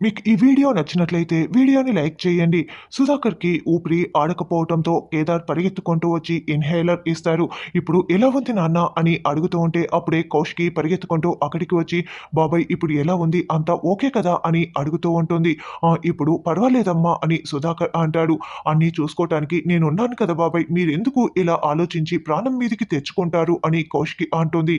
మీకు ఈ వీడియో నచ్చినట్లయితే వీడియోని లైక్ చేయండి. సుధాకర్‌కి ఊపిరి ఆడకపోవటంతో కేదార్ పరిగెత్తుకుంటూ వచ్చి ఇన్‌హేలర్ ఇస్తారు. ఇప్పుడు ఎలా ఉంది నాన్న అని అడుగుతూ ఉంటే అప్పుడే కౌశికి పరిగెత్తుకుంటూ అక్కడికి వచ్చి బాబాయ్ ఇప్పుడు ఎలా ఉంది? అంతా ఓకే కదా? అని అడుగుతూ ఉంటుంది. ఇప్పుడు పర్వాలేదమ్మా అని సుధాకర్ అంటాడు. అన్నీ చూసుకోవటానికి నేనున్నాను కదా బాబాయ్! మీరెందుకు ఇలా ఆలోచించి ప్రాణం మీదకి తెచ్చుకుంటారు? అని కౌశికి అంటుంది.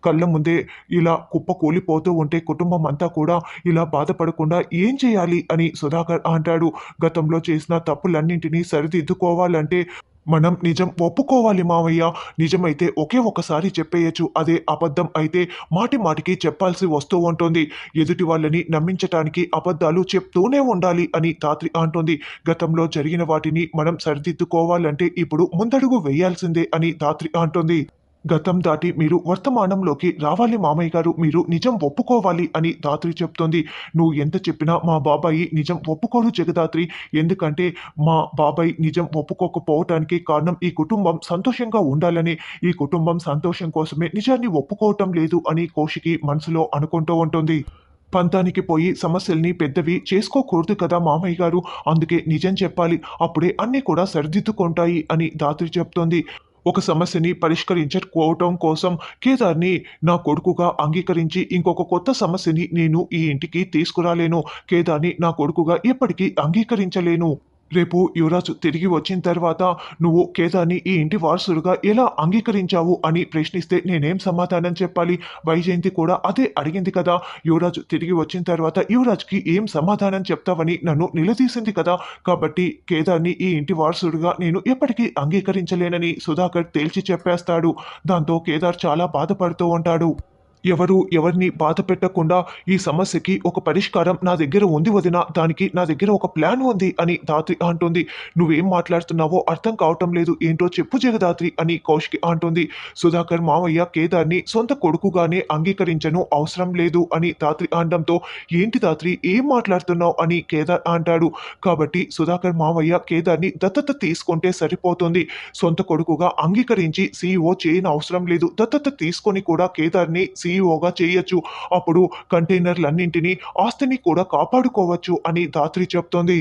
కళ్ళ ముందే ఇలా కుప్ప కూలిపోతూ ఉంటే కుటుంబం అంతా కూడా ఇలా బాధపడకుండా ఏం చేయాలి అని సుధాకర్ అంటాడు. గతంలో చేసిన తప్పులన్నింటినీ సరిదిద్దుకోవాలంటే మనం నిజం ఒప్పుకోవాలి మావయ్య. నిజమైతే ఒకే ఒక్కసారి చెప్పేయచ్చు. అదే అబద్ధం అయితే మాటి మాటికి చెప్పాల్సి వస్తూ ఉంటుంది. ఎదుటి వాళ్ళని నమ్మించటానికి అబద్ధాలు చెప్తూనే ఉండాలి అని ధాత్రి అంటుంది. గతంలో జరిగిన వాటిని మనం సరిదిద్దుకోవాలంటే ఇప్పుడు ముందడుగు వేయాల్సిందే అని ధాత్రి అంటుంది. గతం దాటి మీరు వర్తమానంలోకి రావాలి మామయ్య గారు. మీరు నిజం ఒప్పుకోవాలి అని ధాత్రి చెప్తుంది. నువ్వు ఎంత చెప్పినా మా బాబాయి నిజం ఒప్పుకోడు జగదాత్రి. ఎందుకంటే మా బాబాయ్ నిజం ఒప్పుకోకపోవటానికి కారణం ఈ కుటుంబం సంతోషంగా ఉండాలని. ఈ కుటుంబం సంతోషం కోసమే నిజాన్ని ఒప్పుకోవటం లేదు అని కౌశికి మనసులో అనుకుంటూ ఉంటుంది. పంతానికి పోయి సమస్యల్ని పెద్దవి చేసుకోకూడదు కదా మామయ్య గారు. అందుకే నిజం చెప్పాలి. అప్పుడే అన్నీ కూడా సరిదిద్దుకుంటాయి అని ధాత్రి చెప్తోంది. ఒక సమస్యని పరిష్కరించుకోవటం కోసం కేదార్‌ని నా కొడుకుగా అంగీకరించి ఇంకొక కొత్త సమస్యని నేను ఈ ఇంటికి తీసుకురాలేను. కేదార్‌ని నా కొడుకుగా ఎప్పటికీ అంగీకరించలేను. రేపు యువరాజ్ తిరిగి వచ్చిన తర్వాత నువ్వు కేదార్‌ని ఈ ఇంటి వారసుడిగా ఎలా అంగీకరించావు అని ప్రశ్నిస్తే నేనేం సమాధానం చెప్పాలి? వైజయంతి కూడా అదే అడిగింది కదా! యువరాజ్ తిరిగి వచ్చిన తర్వాత యువరాజ్‌కి ఏం సమాధానం చెప్తావని నన్ను నిలదీసింది కదా! కాబట్టి కేదార్‌ని ఈ ఇంటి వారసుడిగా నేను ఎప్పటికీ అంగీకరించలేనని సుధాకర్ తేల్చి చెప్పేస్తాడు. దాంతో కేదార్ చాలా బాధపడుతూ ఉంటాడు. ఎవరు ఎవరిని బాధ పెట్టకుండా ఈ సమస్యకి ఒక పరిష్కారం నా దగ్గర ఉంది వదిన. దానికి నా దగ్గర ఒక ప్లాన్ ఉంది అని ధాత్రి అంటుంది. నువ్వేం మాట్లాడుతున్నావో అర్థం కావటం లేదు. ఏంటో చెప్పు జగదాత్రి అని కౌశికి అంటుంది. సుధాకర్ మావయ్య కేదార్‌ని సొంత కొడుకుగానే అంగీకరించను అవసరం లేదు అని ధాత్రి అనడంతో ఏంటి ధాత్రి ఏం మాట్లాడుతున్నావు అని కేదార్ అంటాడు. కాబట్టి సుధాకర్ మావయ్య కేదార్‌ని దత్తత తీసుకుంటే సరిపోతుంది. సొంత కొడుకుగా అంగీకరించి సీఈఓ చేయనవసరం లేదు. దత్తత తీసుకొని కూడా కేదార్‌ని సీఈఓగా చేయొచ్చు. అప్పుడు కంటైనర్‌లన్నింటినీ, ఆస్తిని కూడా కాపాడుకోవచ్చు అని ధాత్రి చెప్తోంది.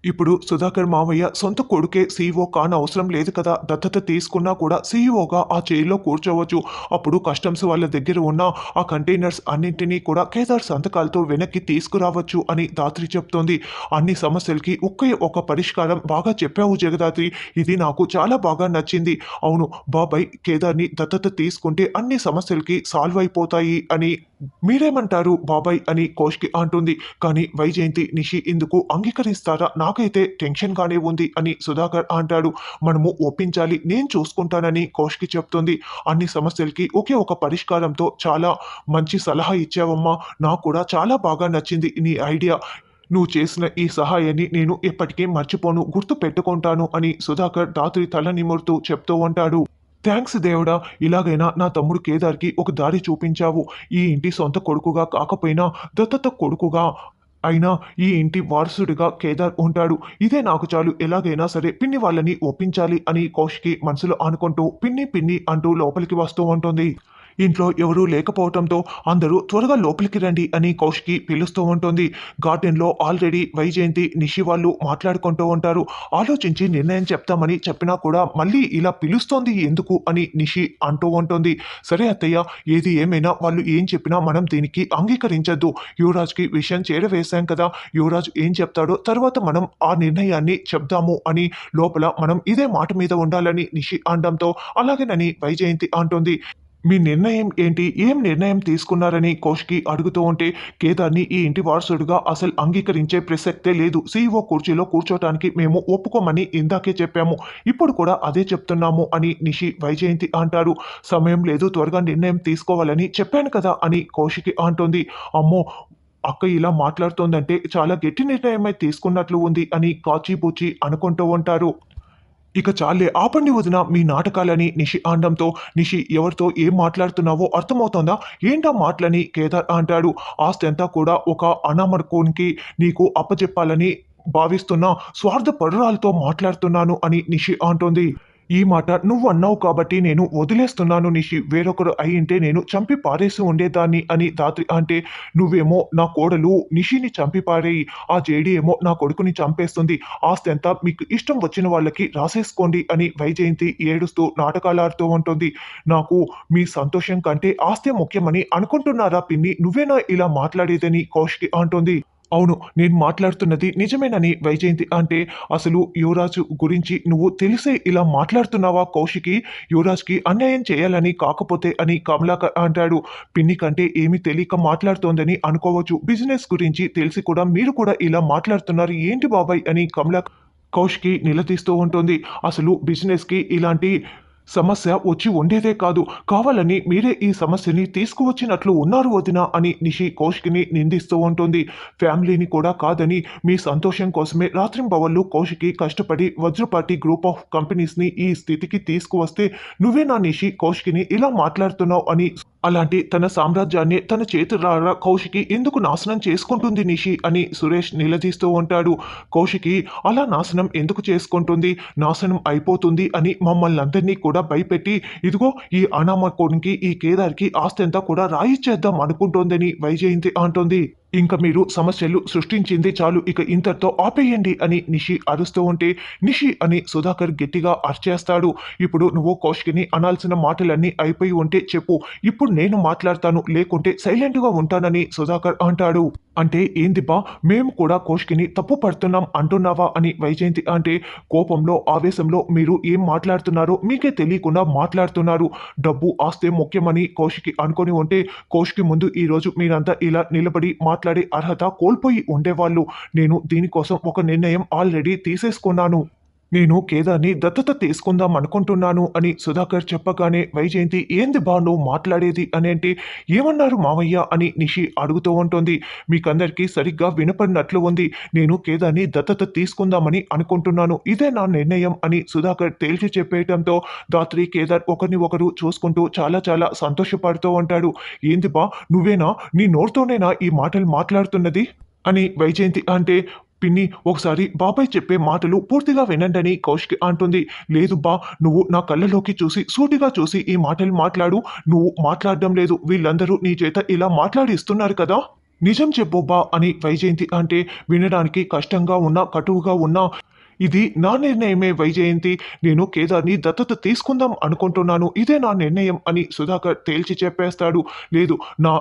ఇప్పుడు సుధాకర్ మావయ్య సొంత కొడుకే సీఈఓ కానవసరం లేదు కదా! దత్తత తీసుకున్నా కూడా సీఈఓగా ఆ చైర్‌లో కూర్చోవచ్చు. అప్పుడు కస్టమ్స్ వాళ్ళ దగ్గర ఉన్న ఆ కంటైనర్స్ అన్నింటినీ కూడా కేదార్ సంతకాలతో వెనక్కి తీసుకురావచ్చు అని ధాత్రి చెప్తోంది. అన్ని సమస్యలకి ఒకే ఒక పరిష్కారం బాగా చెప్పావు జగదాత్రి. ఇది నాకు చాలా బాగా నచ్చింది. అవును బాబాయ్ కేదార్‌ని దత్తత తీసుకుంటే అన్ని సమస్యలకి సాల్వ్ అయిపోతాయి అని మీరేమంటారు బాబాయ్ అని కౌశికి అంటుంది. కానీ వైజయంతి, నిషి ఇందుకు అంగీకరిస్తారా? నాకైతే టెన్షన్‌గానే ఉంది అని సుధాకర్ అంటాడు. మనము ఒప్పించాలి. నేను చూసుకుంటానని కౌశికి చెప్తుంది. అన్ని సమస్యలకి ఒకే ఒక పరిష్కారంతో చాలా మంచి సలహా ఇచ్చావమ్మా. నాకు కూడా చాలా బాగా నచ్చింది నీ ఐడియా. నువ్వు చేసిన ఈ సహాయాన్ని నేను ఎప్పటికీ మర్చిపోను. గుర్తుపెట్టుకుంటాను అని సుధాకర్ ధాత్రి తల నిమురుతూ చెప్తూ ఉంటాడు. థాంక్స్ దేవుడా! ఇలాగైనా నా తమ్ముడు కేదార్‌కి ఒక దారి చూపించావు. ఈ ఇంటి సొంత కొడుకుగా కాకపోయినా దత్తత కొడుకుగా అయినా ఈ ఇంటి వారసుడిగా కేదార్ ఉంటాడు. ఇదే నాకు చాలు. ఎలాగైనా సరే పిన్ని వాళ్ళని ఒప్పించాలి అని కౌశికి మనసులో అనుకుంటూ పిన్ని పిన్ని అంటూ లోపలికి వస్తూ ఉంటుంది. ఇంట్లో ఎవరూ లేకపోవటంతో అందరూ త్వరగా లోపలికి రండి అని కౌశికి పిలుస్తూ ఉంటుంది. గార్డెన్‌లో ఆల్రెడీ వైజయంతి, నిషి వాళ్ళు మాట్లాడుకుంటూ ఉంటారు. ఆలోచించి నిర్ణయం చెప్తామని చెప్పినా కూడా మళ్ళీ ఇలా పిలుస్తోంది ఎందుకు అని నిషి అంటూ ఉంటుంది. సరే అత్తయ్య, ఏది ఏమైనా వాళ్ళు ఏం చెప్పినా మనం దీనికి అంగీకరించొద్దు. యువరాజ్‌కి విషయం చేరవేశాం కదా! యువరాజ్ ఏం చెప్తాడో తర్వాత మనం ఆ నిర్ణయాన్ని చెప్దాము అని లోపల మనం ఇదే మాట మీద ఉండాలని నిషి అనడంతో అలాగేనని వైజయంతి అంటుంది. మీ నిర్ణయం ఏంటి? ఏం నిర్ణయం తీసుకున్నారని కౌశికి అడుగుతూ ఉంటే, కేదార్‌ని ఈ ఇంటి వారసుడిగా అసలు అంగీకరించే ప్రసక్తే లేదు. సీఈఓ కుర్చీలో కూర్చోటానికి మేము ఒప్పుకోమని ఇందాకే చెప్పాము. ఇప్పుడు కూడా అదే చెప్తున్నాము అని నిషి, వైజయంతి అంటారు. సమయం లేదు, త్వరగా నిర్ణయం తీసుకోవాలని చెప్పాను కదా అని కౌశికి అంటుంది. అమ్మో! అక్క ఇలా మాట్లాడుతోందంటే చాలా గట్టి నిర్ణయమే తీసుకున్నట్లు ఉంది అని కాచిబూచి అనుకుంటూ ఉంటారు. ఇక చాలే ఆపండి వదిన మీ నాటకాలని నిషి అనడంతో, నిషి ఎవరితో ఏం మాట్లాడుతున్నావో అర్థమవుతోందా? ఏంటా మాటలని కేదార్ అంటాడు. ఆస్తి అంతా కూడా ఒక అనామకునికి నీకు అప్పజెప్పాలని భావిస్తున్న స్వార్థపరురాలతో మాట్లాడుతున్నాను అని నిషి అంటోంది. ఈ మాట నువ్వు అన్నావు కాబట్టి నేను వదిలేస్తున్నాను నిషి. వేరొకరు అయ్యుంటే నేను చంపి పారేసి ఉండేదాన్ని అని ధాత్రి అంటే, నువ్వేమో నా కోడలు నిషిని చంపి పారేయి. ఆ జేడీ ఏమో నా కొడుకుని చంపేస్తుంది. ఆస్తి అంతా మీకు ఇష్టం వచ్చిన వాళ్ళకి రాసేసుకోండి అని వైజయంతి ఏడుస్తూ నాటకాలాడుతూ ఉంటుంది. నాకు మీ సంతోషం కంటే ఆస్తే ముఖ్యమని అనుకుంటున్నారా పిన్ని? నువ్వేనా ఇలా మాట్లాడేదని కౌశికి అంటుంది. అవును. నేను మాట్లాడుతున్నది నిజమేనని వైజయంతి అంటే, అసలు యువరాజు గురించి నువ్వు తెలిసే ఇలా మాట్లాడుతున్నావా కౌశికి? యువరాజ్‌కి అన్యాయం చేయాలని కాకపోతే అని కమలాకర్ అంటాడు. పిన్ని కంటే ఏమీ తెలియక మాట్లాడుతోందని అనుకోవచ్చు. బిజినెస్ గురించి తెలిసి కూడా మీరు కూడా ఇలా మాట్లాడుతున్నారు ఏంటి బాబాయ్ అని కౌశికి నిలదీస్తూ ఉంటుంది. అసలు బిజినెస్‌కి ఇలాంటి సమస్య వచ్చి ఉండేదే కాదు. కావాలని మీరే ఈ సమస్యని తీసుకువచ్చినట్లు ఉన్నారు వదినా అని నిషి కౌశికిని నిందిస్తూ ఉంటుంది. ఫ్యామిలీని కూడా కాదని మీ సంతోషం కోసమే రాత్రింబవళ్ళు కౌశికి కష్టపడి వజ్రపాటి గ్రూప్ ఆఫ్ కంపెనీస్‌ని ఈ స్థితికి తీసుకువస్తే నువ్వేనా నిషి కౌశికిని ఇలా మాట్లాడుతున్నావు అని అలాంటి తన సామ్రాజ్యాన్ని తన చేతులారా కౌశికి ఎందుకు నాశనం చేసుకుంటుంది నిషి అని సురేష్ నిలదీస్తూ ఉంటాడు. కౌశికి అలా నాశనం ఎందుకు చేసుకుంటుంది? నాశనం అయిపోతుంది అని మమ్మల్నందరినీ కూడా భయపెట్టి ఇదిగో ఈ అనామకునికి ఈ కేదార్‌కి ఆస్తంతా కూడా రాయిచ్చేద్దాం అనుకుంటోందని వైజయంతి అంటోంది. ఇంక మీరు సమస్యలు సృష్టించింది చాలు. ఇక ఇంతటితో ఆపేయండి అని నిషి అరుస్తూ ఉంటే, నిషి అని సుధాకర్ గట్టిగా అరిచేస్తాడు. ఇప్పుడు నువ్వు కౌశికిని అనాల్సిన మాటలన్నీ అయిపోయి ఉంటే చెప్పు. ఇప్పుడు నేను మాట్లాడతాను. లేకుంటే సైలెంట్‌గా ఉంటానని సుధాకర్ అంటాడు. అంటే ఏందిబ్బా? మేము కూడా కౌశికిని తప్పు పడుతున్నాం అంటున్నావా అని వైజయంతి అంటే, కోపంలో, ఆవేశంలో మీరు ఏం మాట్లాడుతున్నారో మీకే తెలియకుండా మాట్లాడుతున్నారు. డబ్బు, ఆస్తే ముఖ్యమని కౌశికి అనుకొని ఉంటే, కౌశికి ముందు ఈరోజు మీరంతా ఇలా నిలబడి మాట్లాడే అర్హత కోల్పోయి ఉండేవాళ్ళు. నేను దీనికోసం ఒక నిర్ణయం ఆల్రెడీ తీసేసుకున్నాను. నేను కేదార్‌ని దత్తత తీసుకుందాం అనుకుంటున్నాను అని సుధాకర్ చెప్పగానే వైజయంతి ఏంది బా నువ్వు మాట్లాడేది అనేంటి ఏమన్నారు మావయ్య అని నిషి అడుగుతూ ఉంటుంది. మీకందరికీ సరిగ్గా వినపడినట్లు ఉంది. నేను కేదార్‌ని దత్తత తీసుకుందామని అనుకుంటున్నాను. ఇదే నా నిర్ణయం అని సుధాకర్ తేల్చి చెప్పేయటంతో ధాత్రి, కేదార్ ఒకరిని ఒకరు చూసుకుంటూ చాలా చాలా సంతోషపడుతూ ఉంటాడు. ఏంది బా నువ్వేనా? నీ నోరుతోనేనా ఈ మాటలు మాట్లాడుతున్నది? అని వైజయంతి అంటే పిన్ని ఒకసారి బాబాయ్ చెప్పే మాటలు పూర్తిగా వినండని కౌశికి అంటుంది. లేదు బా నువ్వు నా కళ్ళలోకి చూసి సూటిగా చూసి ఈ మాటలు మాట్లాడు. నువ్వు మాట్లాడడం లేదు. వీళ్ళందరూ నీ చేత ఇలా మాట్లాడిస్తున్నారు కదా! నిజం చెప్పు బా అని వైజయంతి అంటే వినడానికి కష్టంగా ఉన్నా, కటువుగా ఉన్నా ఇది నా నిర్ణయమే వైజయంతి. నేను కేదార్‌ని దత్తత తీసుకుందాం అనుకుంటున్నాను. ఇదే నా నిర్ణయం అని సుధాకర్ తేల్చి చెప్పేస్తాడు. లేదు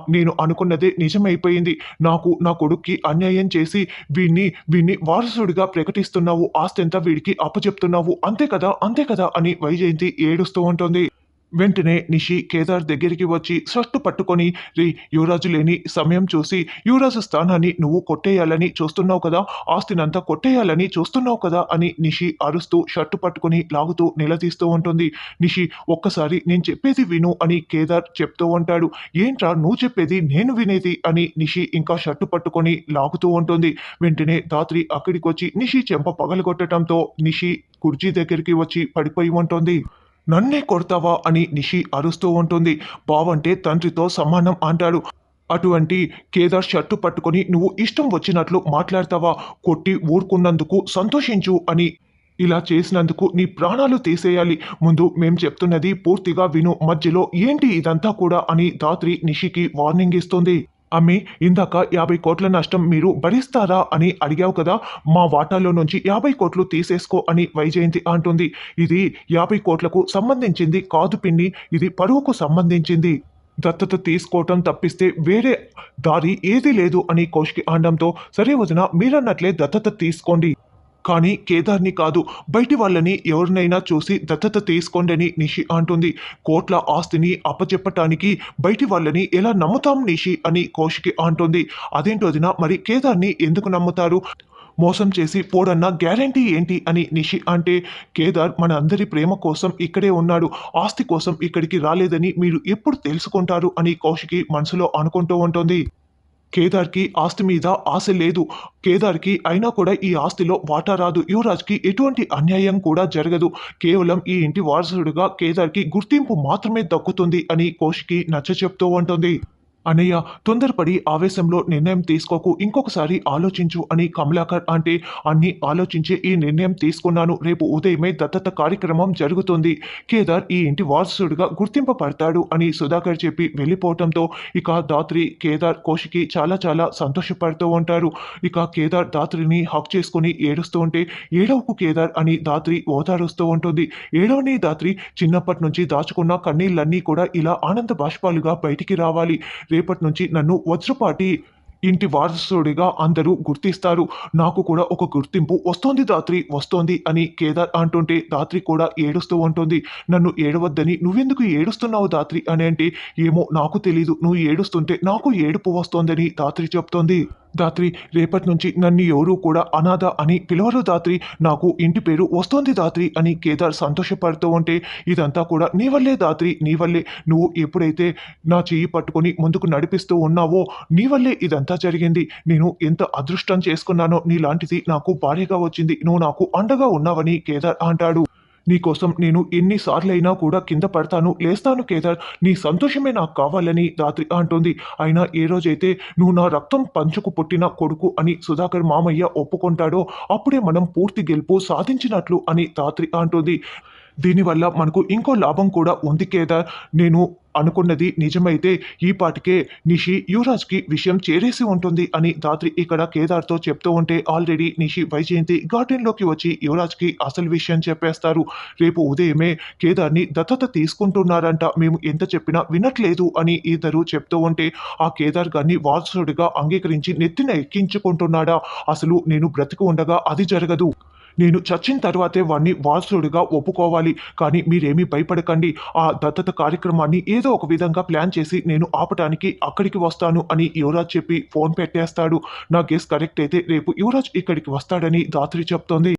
నేను అనుకున్నదే నిజమైపోయింది. నాకు నా కొడుక్కి అన్యాయం చేసి వీడిని వారసుడిగా ప్రకటిస్తున్నావు. ఆస్తంతా వీడికి అప్పచెప్తున్నావు. అంతే కదా! అంతే కదా! అని వైజయంతి ఏడుస్తూ ఉంటుంది. వెంటనే నిషి కేదార్ దగ్గరికి వచ్చి షర్టు పట్టుకొని యువరాజు లేని సమయం చూసి యువరాజు స్థానాన్ని నువ్వు కొట్టేయాలని చూస్తున్నావు కదా, ఆస్తినంతా కొట్టేయాలని చూస్తున్నావు కదా అని నిషి అరుస్తూ షర్టు పట్టుకొని లాగుతూ నిలదీస్తూ ఉంటుంది. నిషి ఒక్కసారి నేను చెప్పేది విను అని కేదార్ చెప్తూ ఉంటాడు. ఏంట్రా నువ్వు చెప్పేది నేను వినేది అని నిషి ఇంకా షర్టు పట్టుకొని లాగుతూ ఉంటుంది. వెంటనే ధాత్రి అక్కడికి వచ్చి నిషి చెంప పగలగొట్టడంతో నిషి కుర్చీ దగ్గరికి వచ్చి పడిపోయి ఉంటుంది. నన్నే కొడతావా అని నిషి అరుస్తూ ఉంటుంది. బావంటే తండ్రితో సమానం అంటాడు. అటువంటి కేదార్ షర్టు పట్టుకొని నువ్వు ఇష్టం వచ్చినట్లు మాట్లాడతావా? కొట్టి ఊరుకున్నందుకు సంతోషించు అని ఇలా చేసినందుకు నీ ప్రాణాలు తీసేయాలి. ముందు మేం చెప్తున్నది పూర్తిగా విను. మధ్యలో ఏంటి ఇదంతా కూడా అని ధాత్రి నిషికి వార్నింగ్ ఇస్తుంది. అమ్మి ఇందాక 50 కోట్ల నష్టం మీరు భరిస్తారా అని అడిగావు కదా! మా వాటాలో నుంచి 50 కోట్లు తీసేసుకో అని వైజయంతి అంటుంది. ఇది 50 కోట్లకు సంబంధించింది కాదు పిన్ని. ఇది పరువుకు సంబంధించింది. దత్తత తీసుకోవటం తప్పిస్తే వేరే దారి ఏదీ లేదు అని కౌశికి అనడంతో సరే వదిన మీరన్నట్లే దత్తత తీసుకోండి. కానీ కేదార్‌ని కాదు, బయటి వాళ్ళని ఎవరినైనా చూసి దత్తత తీసుకోండని నిషి అంటుంది. కోట్ల ఆస్తిని అప్పచెప్పటానికి బయటి వాళ్ళని ఎలా నమ్ముతాం నిషి అని కౌశికి అంటుంది. అదేంటి వదిన మరి కేదార్‌ని ఎందుకు నమ్ముతారు? మోసం చేసి పోడన్న గ్యారంటీ ఏంటి అని నిషి అంటే, కేదార్ మన అందరి ప్రేమ కోసం ఇక్కడే ఉన్నాడు. ఆస్తి కోసం ఇక్కడికి రాలేదని మీరు ఎప్పుడు తెలుసుకుంటారు అని కౌశికి మనసులో అనుకుంటూ ఉంటుంది. కేదార్‌కి ఆస్తి మీద ఆశ లేదు. కేదార్‌కి అయినా కూడా ఈ ఆస్తిలో వాటా రాదు. యువరాజ్‌కి ఎటువంటి అన్యాయం కూడా జరగదు. కేవలం ఈ ఇంటి వారసుడిగా కేదార్‌కి గుర్తింపు మాత్రమే దక్కుతుంది అని కౌశికి నచ్చచెప్తూ ఉంటుంది. అన్నయ్య తొందరపడి ఆవేశంలో నిర్ణయం తీసుకోకు, ఇంకొకసారి ఆలోచించు అని కమలాకర్ అంటే, అన్నీ ఆలోచించి ఈ నిర్ణయం తీసుకున్నాను. రేపు ఉదయమే దత్తత కార్యక్రమం జరుగుతుంది. కేదార్ ఈ ఇంటి వారసుడిగా గుర్తింపబడతాడు అని సుధాకర్ చెప్పి వెళ్ళిపోవటంతో ఇక ధాత్రి, కేదార్, కౌశికి చాలా చాలా సంతోషపడుతూ ఉంటారు. ఇక కేదార్ ధాత్రిని హగ్ చేసుకొని ఏడుస్తూ ఉంటే, ఏడవకు కేదార్ అని ధాత్రి ఓదారుస్తూ ఉంటుంది. ఏడవని ధాత్రి, చిన్నప్పటి నుంచి దాచుకున్న కన్నీళ్ళన్నీ కూడా ఇలా ఆనంద బాష్పాలుగా బయటికి రావాలి. రేపటి నుంచి నన్ను వజ్రపాటి ఇంటి వారసుడిగా అందరూ గుర్తిస్తారు. నాకు కూడా ఒక గుర్తింపు వస్తోంది ధాత్రి, వస్తోంది అని కేదార్ అంటుంటే ధాత్రి కూడా ఏడుస్తూ ఉంటుంది. నన్ను ఏడవద్దని నువ్వెందుకు ఏడుస్తున్నావు ధాత్రి అని అంటే, ఏమో నాకు తెలీదు, నువ్వు ఏడుస్తుంటే నాకు ఏడుపు వస్తోందని ధాత్రి చెప్తోంది. ధాత్రి, రేపటి నుంచి నన్ను ఎవరూ కూడా అనాథ అని పిలవరు ధాత్రి, నాకు ఇంటి పేరు వస్తోంది ధాత్రి అని కేదార్ సంతోషపడుతూ ఉంటే, ఇదంతా కూడా నీ వల్లే ధాత్రి, నీ వల్లే. నువ్వు ఎప్పుడైతే నా చెయ్యి పట్టుకొని ముందుకు నడిపిస్తూ ఉన్నావో నీ వల్లే ఇదంతా జరిగింది. నేను ఎంత అదృష్టం చేసుకున్నానో నీలాంటిది నాకు భార్యగా వచ్చింది. నువ్వు నాకు అండగా ఉన్నావని కేదార్ అంటాడు. నీకోసం నేను ఎన్నిసార్లైనా కూడా కింద పడతాను, లేస్తాను కేదార్. నీ సంతోషమే నాకు కావాలని ధాత్రి అంటుంది. అయినా ఏ రోజైతే నువ్వు నా రక్తం పంచుకు పుట్టిన కొడుకు అని సుధాకర్ మామయ్య ఒప్పుకుంటాడో అప్పుడే మనం పూర్తి గెలుపు సాధించినట్లు అని ధాత్రి అంటుంది. దీనివల్ల మనకు ఇంకో లాభం కూడా ఉంది కేదార్. నేను అనుకున్నది నిజమైతే ఈ పాటికే నిషి యువరాజ్కి విషయం చేరేసి ఉంటుంది అని ధాత్రి ఇక్కడ కేదార్తో చెప్తూ ఉంటే, ఆల్రెడీ నిషి, వైజయంతి గార్డెన్లోకి వచ్చి యువరాజ్కి అసలు విషయం చెప్పేస్తారు. రేపు ఉదయమే కేదార్ని దత్తత తీసుకుంటున్నారంట, మేము ఎంత చెప్పినా వినట్లేదు అని ఇద్దరు చెప్తూ ఉంటే, ఆ కేదార్ గారిని వారసుడిగా అంగీకరించి నెత్తిన ఎక్కించుకుంటున్నాడా? అసలు నేను బ్రతికి ఉండగా అది జరగదు. నేను చచ్చిన తర్వాతే వాడిని వారసుడిగా ఒప్పుకోవాలి. కానీ మీరేమీ భయపడకండి. ఆ దత్తత కార్యక్రమాన్ని ఏదో ఒక విధంగా ప్లాన్ చేసి నేను ఆపటానికి అక్కడికి వస్తాను అని యువరాజ్ చెప్పి ఫోన్ పెట్టేస్తాడు. నా గెస్ కరెక్ట్ అయితే రేపు యువరాజ్ ఇక్కడికి వస్తాడని ధాత్రి చెప్తోంది.